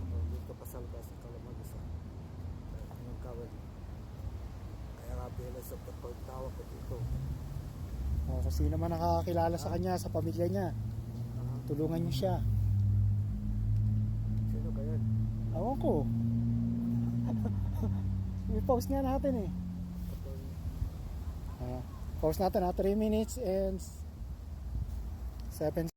Ako dito pa sa labas ng Kalamag-isa. Ang kawal. Kaya nga bilang sa pagtawag ko dito. O, kung sino man nakakakilala sa kanya, sa pamilya niya, tulungan niyo siya. Sino kaya? Ewan ko. I-post nga natin eh. Post natin 3 minutes and 7